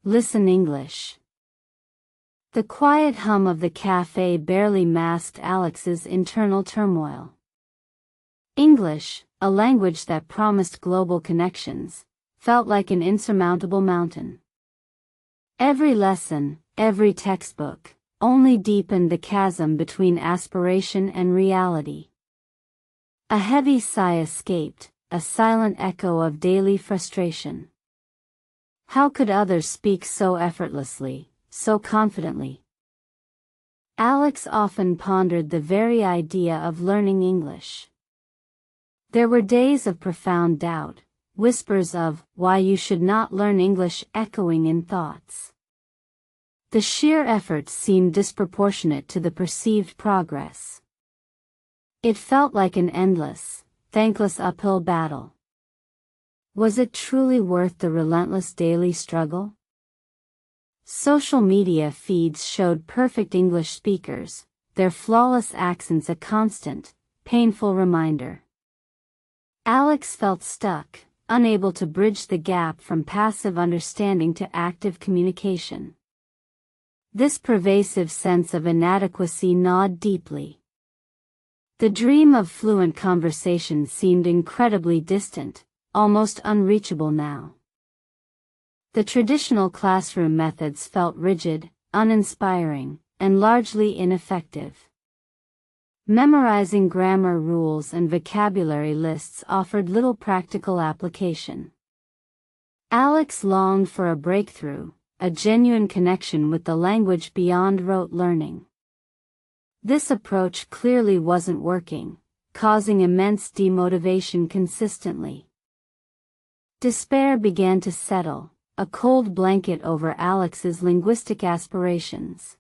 Listen English. The quiet hum of the cafe barely masked Alex's internal turmoil. English, a language that promised global connections, felt like an insurmountable mountain. Every lesson, every textbook, only deepened the chasm between aspiration and reality. A heavy sigh escaped, a silent echo of daily frustration. How could others speak so effortlessly, so confidently? Alex often pondered the very idea of learning English. There were days of profound doubt, whispers of why you should not learn English echoing in thoughts. The sheer effort seemed disproportionate to the perceived progress. It felt like an endless, thankless uphill battle. Was it truly worth the relentless daily struggle? Social media feeds showed perfect English speakers, their flawless accents a constant, painful reminder. Alex felt stuck, unable to bridge the gap from passive understanding to active communication. This pervasive sense of inadequacy gnawed deeply. The dream of fluent conversation seemed incredibly distant, almost unreachable now. The traditional classroom methods felt rigid, uninspiring, and largely ineffective. Memorizing grammar rules and vocabulary lists offered little practical application. Alex longed for a breakthrough, a genuine connection with the language beyond rote learning. This approach clearly wasn't working, causing immense demotivation consistently. Despair began to settle, a cold blanket over Alex's linguistic aspirations.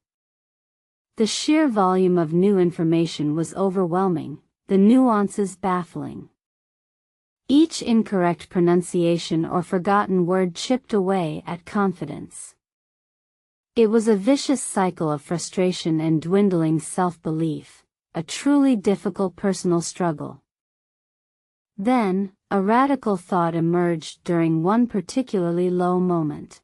The sheer volume of new information was overwhelming, the nuances baffling. Each incorrect pronunciation or forgotten word chipped away at confidence. It was a vicious cycle of frustration and dwindling self-belief, a truly difficult personal struggle. Then, a radical thought emerged during one particularly low moment.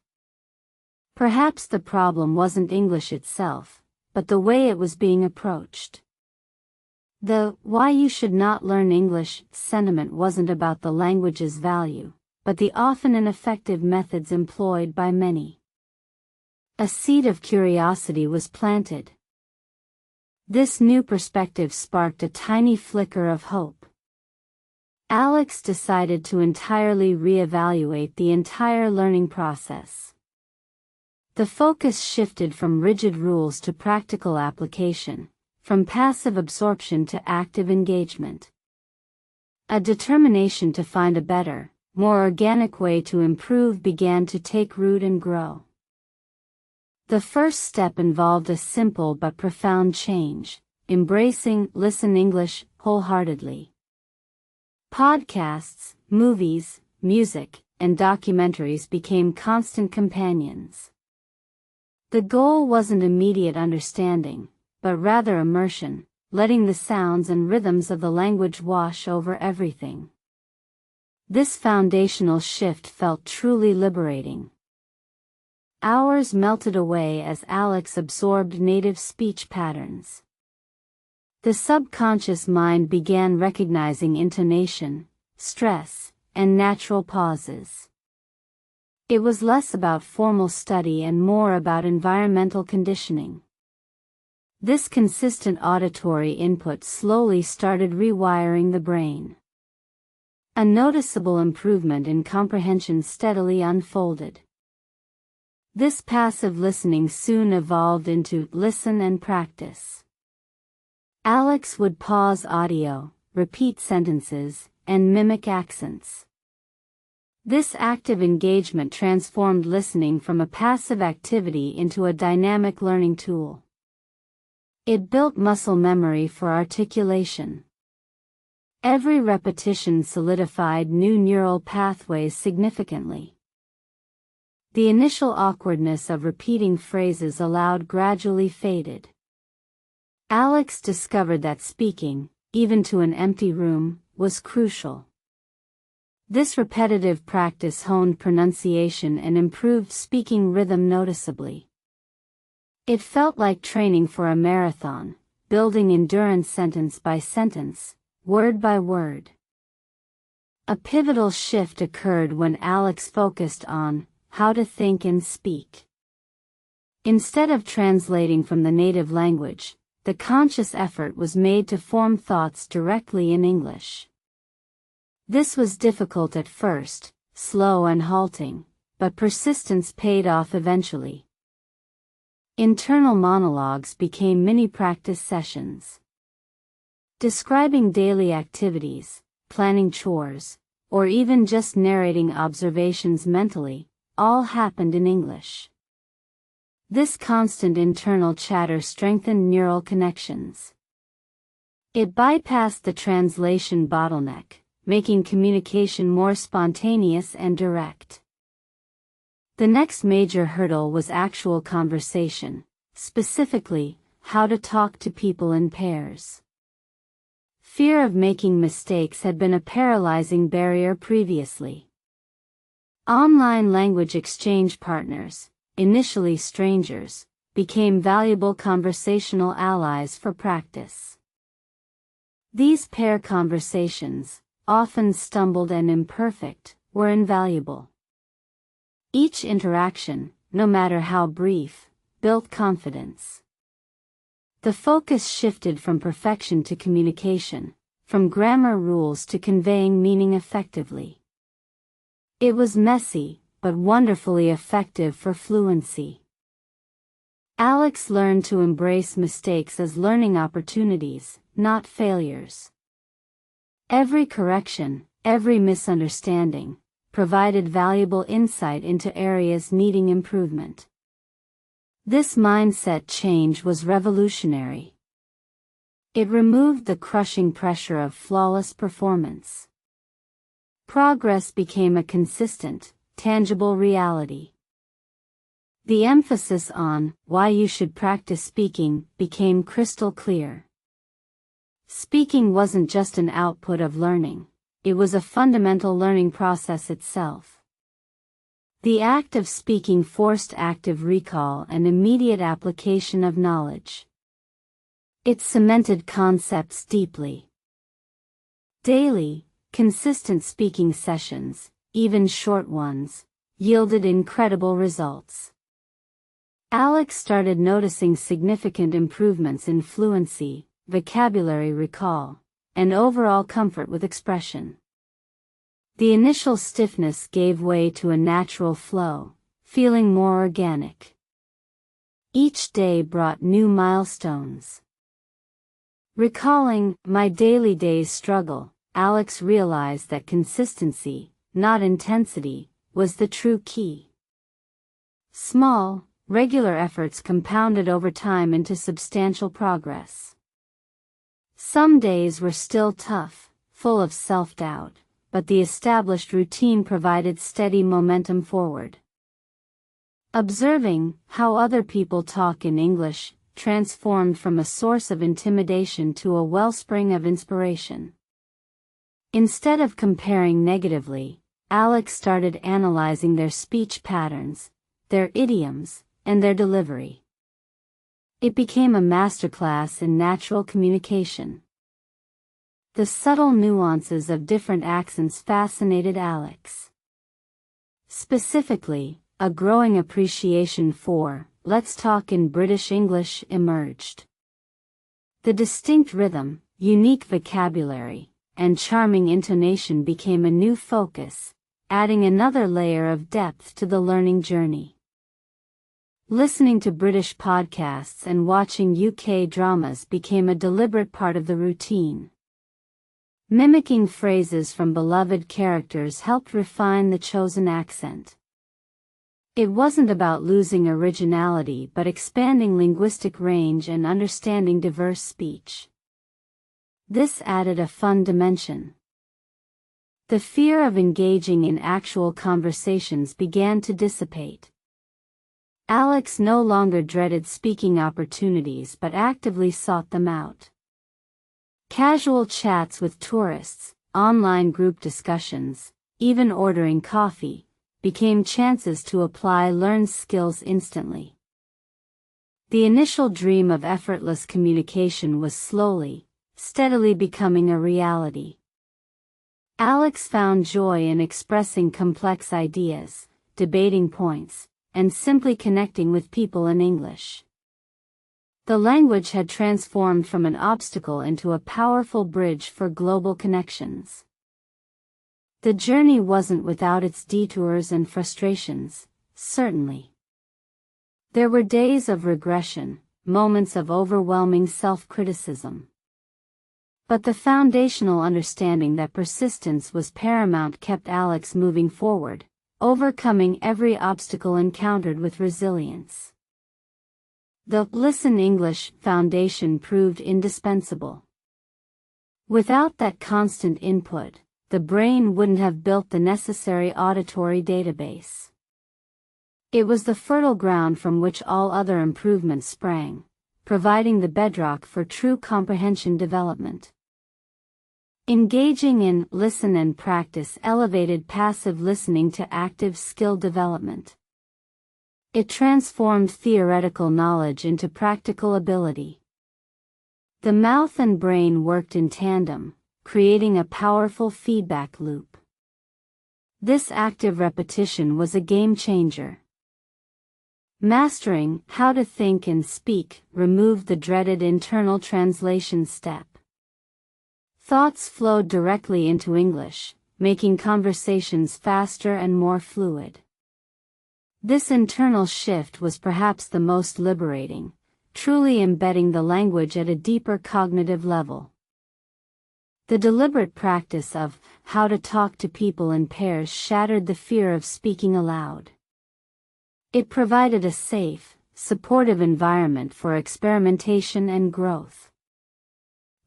Perhaps the problem wasn't English itself, but the way it was being approached. The "why you should not learn English" sentiment wasn't about the language's value, but the often ineffective methods employed by many. A seed of curiosity was planted. This new perspective sparked a tiny flicker of hope. Alex decided to entirely reevaluate the entire learning process. The focus shifted from rigid rules to practical application, from passive absorption to active engagement. A determination to find a better, more organic way to improve began to take root and grow. The first step involved a simple but profound change, embracing Listen English wholeheartedly. Podcasts, movies, music, and documentaries became constant companions. The goal wasn't immediate understanding, but rather immersion, letting the sounds and rhythms of the language wash over everything. This foundational shift felt truly liberating. Hours melted away as Alex absorbed native speech patterns. The subconscious mind began recognizing intonation, stress, and natural pauses. It was less about formal study and more about environmental conditioning. This consistent auditory input slowly started rewiring the brain. A noticeable improvement in comprehension steadily unfolded. This passive listening soon evolved into listen and practice. Alex would pause audio, repeat sentences, and mimic accents. This active engagement transformed listening from a passive activity into a dynamic learning tool. It built muscle memory for articulation. Every repetition solidified new neural pathways significantly. The initial awkwardness of repeating phrases aloud gradually faded. Alex discovered that speaking, even to an empty room, was crucial. This repetitive practice honed pronunciation and improved speaking rhythm noticeably. It felt like training for a marathon, building endurance sentence by sentence, word by word. A pivotal shift occurred when Alex focused on how to think and speak. Instead of translating from the native language, the conscious effort was made to form thoughts directly in English. This was difficult at first, slow and halting, but persistence paid off eventually. Internal monologues became mini practice sessions. Describing daily activities, planning chores, or even just narrating observations mentally, all happened in English. This constant internal chatter strengthened neural connections. It bypassed the translation bottleneck, making communication more spontaneous and direct. The next major hurdle was actual conversation, specifically, how to talk to people in pairs. Fear of making mistakes had been a paralyzing barrier previously. Online language exchange partners, initially strangers, became valuable conversational allies for practice. These pair conversations, often stumbled and imperfect, were invaluable. Each interaction, no matter how brief, built confidence. The focus shifted from perfection to communication, from grammar rules to conveying meaning effectively. It was messy, but wonderfully effective for fluency. Alex learned to embrace mistakes as learning opportunities, not failures. Every correction, every misunderstanding, provided valuable insight into areas needing improvement. This mindset change was revolutionary. It removed the crushing pressure of flawless performance. Progress became a consistent, tangible reality. The emphasis on why you should practice speaking became crystal clear. Speaking wasn't just an output of learning. It was a fundamental learning process itself. The act of speaking forced active recall and immediate application of knowledge. It cemented concepts deeply. Daily, consistent speaking sessions, even short ones, yielded incredible results. Alex started noticing significant improvements in fluency, vocabulary recall, and overall comfort with expression. The initial stiffness gave way to a natural flow, feeling more organic. Each day brought new milestones. Recalling my daily day's struggle, Alex realized that consistency, not intensity, was the true key. Small, regular efforts compounded over time into substantial progress. Some days were still tough, full of self-doubt, but the established routine provided steady momentum forward. Observing how other people talk in English transformed from a source of intimidation to a wellspring of inspiration. Instead of comparing negatively, Alex started analyzing their speech patterns, their idioms, and their delivery. It became a masterclass in natural communication. The subtle nuances of different accents fascinated Alex. Specifically, a growing appreciation for "let's talk in British English" emerged. The distinct rhythm, unique vocabulary, and charming intonation became a new focus, adding another layer of depth to the learning journey. Listening to British podcasts and watching UK dramas became a deliberate part of the routine. Mimicking phrases from beloved characters helped refine the chosen accent. It wasn't about losing originality but expanding linguistic range and understanding diverse speech. This added a fun dimension. The fear of engaging in actual conversations began to dissipate. Alex no longer dreaded speaking opportunities but actively sought them out. Casual chats with tourists, online group discussions, even ordering coffee, became chances to apply learned skills instantly. The initial dream of effortless communication was slowly, steadily becoming a reality. Alex found joy in expressing complex ideas, debating points, and simply connecting with people in English. The language had transformed from an obstacle into a powerful bridge for global connections. The journey wasn't without its detours and frustrations, certainly. There were days of regression, moments of overwhelming self-criticism. But the foundational understanding that persistence was paramount kept Alex moving forward, overcoming every obstacle encountered with resilience. The Listen English foundation proved indispensable. Without that constant input, the brain wouldn't have built the necessary auditory database. It was the fertile ground from which all other improvements sprang, providing the bedrock for true comprehension development. Engaging in listen and practice elevated passive listening to active skill development. It transformed theoretical knowledge into practical ability. The mouth and brain worked in tandem, creating a powerful feedback loop. This active repetition was a game changer. Mastering how to think and speak removed the dreaded internal translation step. Thoughts flowed directly into English, making conversations faster and more fluid. This internal shift was perhaps the most liberating, truly embedding the language at a deeper cognitive level. The deliberate practice of how to talk to people in pairs shattered the fear of speaking aloud. It provided a safe, supportive environment for experimentation and growth.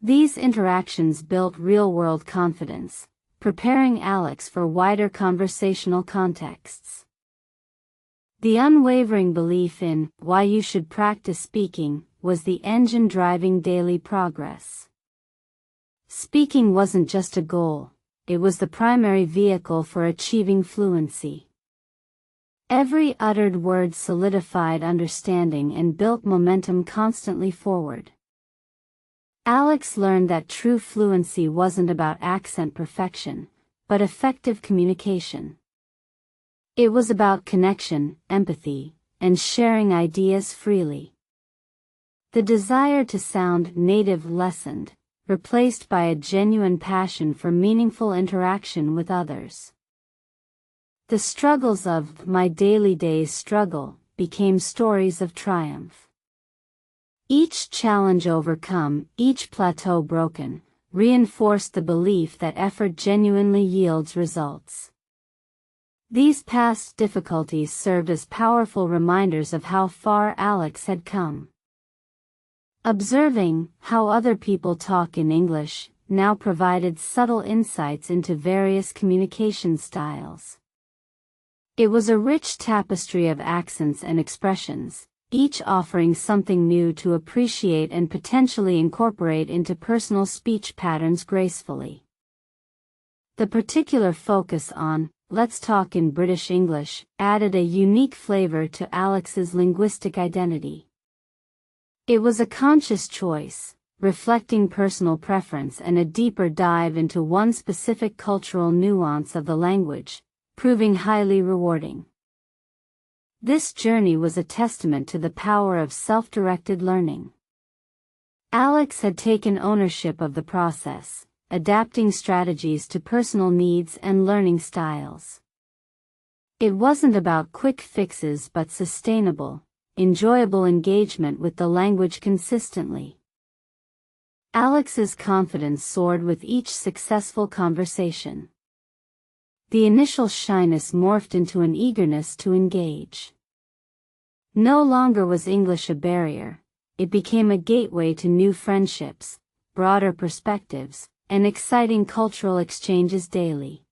These interactions built real-world confidence, preparing Alex for wider conversational contexts. The unwavering belief in why you should practice speaking was the engine driving daily progress. Speaking wasn't just a goal, it was the primary vehicle for achieving fluency. Every uttered word solidified understanding and built momentum constantly forward. Alex learned that true fluency wasn't about accent perfection, but effective communication. It was about connection, empathy, and sharing ideas freely. The desire to sound native lessened, replaced by a genuine passion for meaningful interaction with others. The struggles of my daily day's struggle became stories of triumph. Each challenge overcome, each plateau broken, reinforced the belief that effort genuinely yields results. These past difficulties served as powerful reminders of how far Alex had come. Observing how other people talk in English now provided subtle insights into various communication styles. It was a rich tapestry of accents and expressions, each offering something new to appreciate and potentially incorporate into personal speech patterns gracefully. The particular focus on "let's talk in British English" added a unique flavor to Alex's linguistic identity. It was a conscious choice, reflecting personal preference and a deeper dive into one specific cultural nuance of the language, proving highly rewarding. This journey was a testament to the power of self-directed learning. Alex had taken ownership of the process, adapting strategies to personal needs and learning styles. It wasn't about quick fixes but sustainable, enjoyable engagement with the language consistently. Alex's confidence soared with each successful conversation. The initial shyness morphed into an eagerness to engage. No longer was English a barrier, it became a gateway to new friendships, broader perspectives, and exciting cultural exchanges daily.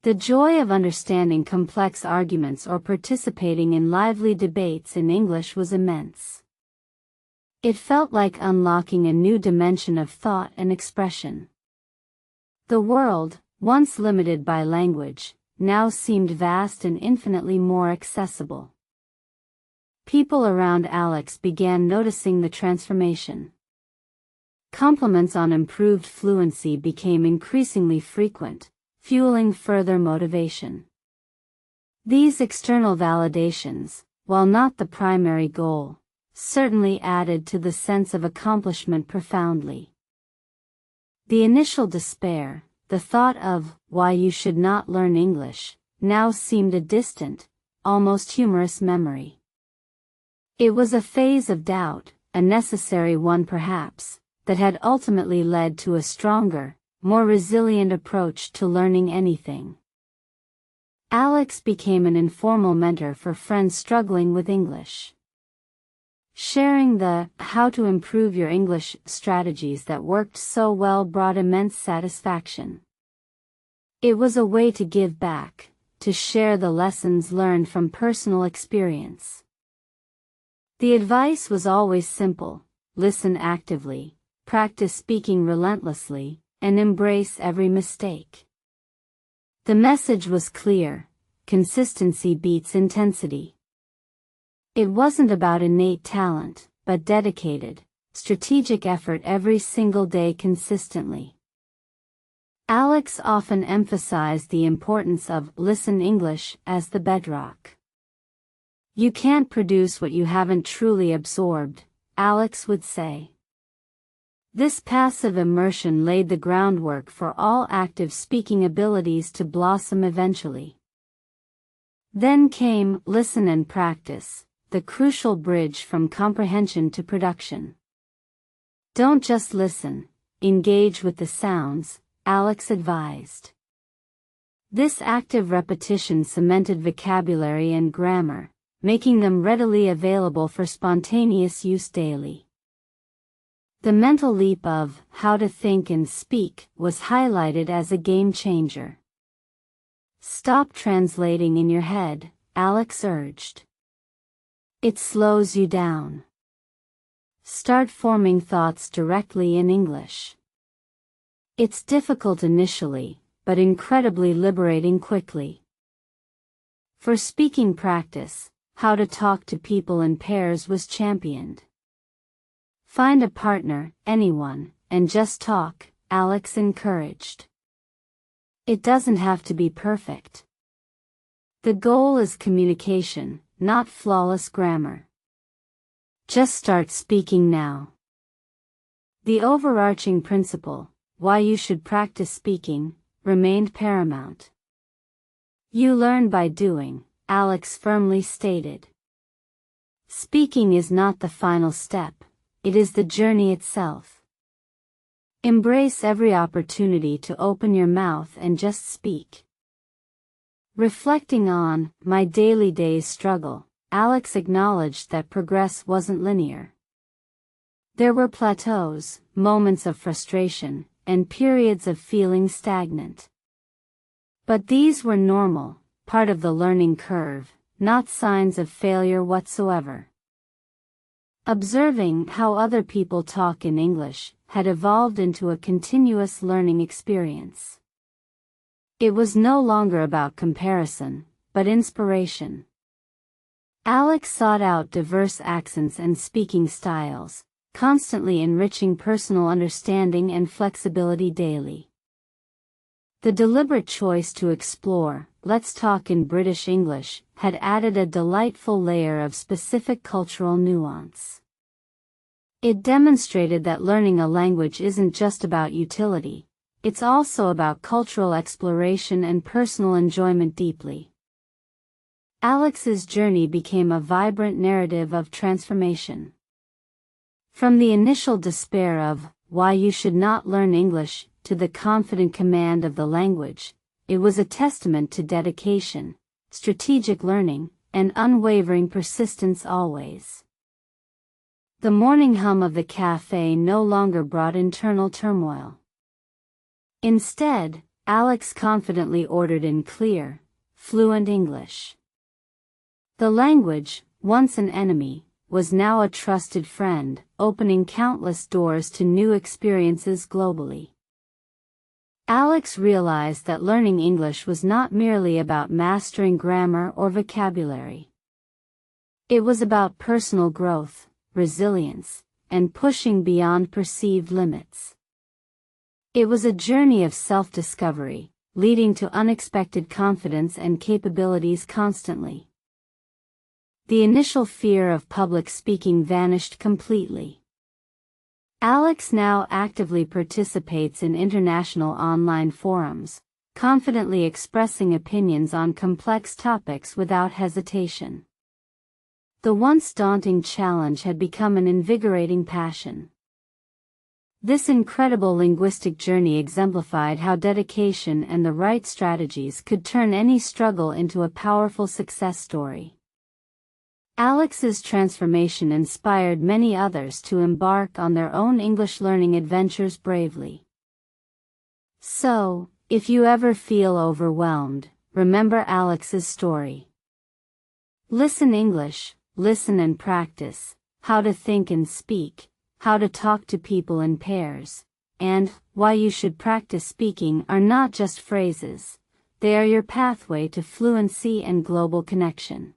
The joy of understanding complex arguments or participating in lively debates in English was immense. It felt like unlocking a new dimension of thought and expression. The world, once limited by language, now seemed vast and infinitely more accessible. People around Alex began noticing the transformation. Compliments on improved fluency became increasingly frequent, fueling further motivation. These external validations, while not the primary goal, certainly added to the sense of accomplishment profoundly. The initial despair, the thought of why you should not learn English, now seemed a distant, almost humorous memory. It was a phase of doubt, a necessary one perhaps, that had ultimately led to a stronger, more resilient approach to learning anything. Alex became an informal mentor for friends struggling with English. Sharing the how to improve your English strategies that worked so well brought immense satisfaction. It was a way to give back, to share the lessons learned from personal experience. The advice was always simple: listen actively, practice speaking relentlessly, and embrace every mistake. The message was clear: consistency beats intensity. It wasn't about innate talent, but dedicated, strategic effort every single day consistently. Alex often emphasized the importance of listen English as the bedrock. You can't produce what you haven't truly absorbed, Alex would say. This passive immersion laid the groundwork for all active speaking abilities to blossom eventually. Then came listen and practice, the crucial bridge from comprehension to production. Don't just listen, engage with the sounds, Alex advised. This active repetition cemented vocabulary and grammar, making them readily available for spontaneous use daily. The mental leap of how to think and speak was highlighted as a game changer. Stop translating in your head, Alex urged. It slows you down. Start forming thoughts directly in English. It's difficult initially, but incredibly liberating quickly. For speaking practice, how to talk to people in pairs was championed. Find a partner, anyone, and just talk, Alex encouraged. It doesn't have to be perfect. The goal is communication, not flawless grammar. Just start speaking now. The overarching principle, why you should practice speaking, remained paramount. You learn by doing, Alex firmly stated. Speaking is not the final step, it is the journey itself. Embrace every opportunity to open your mouth and just speak. Reflecting on my daily day's struggle, Alex acknowledged that progress wasn't linear. There were plateaus, moments of frustration, and periods of feeling stagnant. But these were normal, part of the learning curve, not signs of failure whatsoever. Observing how other people talk in English had evolved into a continuous learning experience. It was no longer about comparison, but inspiration. Alex sought out diverse accents and speaking styles, constantly enriching personal understanding and flexibility daily. The deliberate choice to explore, let's talk in British English, had added a delightful layer of specific cultural nuance. It demonstrated that learning a language isn't just about utility, it's also about cultural exploration and personal enjoyment deeply. Alex's journey became a vibrant narrative of transformation. From the initial despair of why you should not learn English to the confident command of the language, it was a testament to dedication, strategic learning, and unwavering persistence always. The morning hum of the cafe no longer brought internal turmoil. Instead, Alex confidently ordered in clear, fluent English. The language, once an enemy, was now a trusted friend, opening countless doors to new experiences globally. Alex realized that learning English was not merely about mastering grammar or vocabulary. It was about personal growth, resilience, and pushing beyond perceived limits. It was a journey of self-discovery, leading to unexpected confidence and capabilities constantly. The initial fear of public speaking vanished completely. Alex now actively participates in international online forums, confidently expressing opinions on complex topics without hesitation. The once daunting challenge had become an invigorating passion. This incredible linguistic journey exemplified how dedication and the right strategies could turn any struggle into a powerful success story. Alex's transformation inspired many others to embark on their own English learning adventures bravely. So, if you ever feel overwhelmed, remember Alex's story. Listen English, listen and practice, how to think and speak, how to talk to people in pairs, and why you should practice speaking are not just phrases, they are your pathway to fluency and global connection.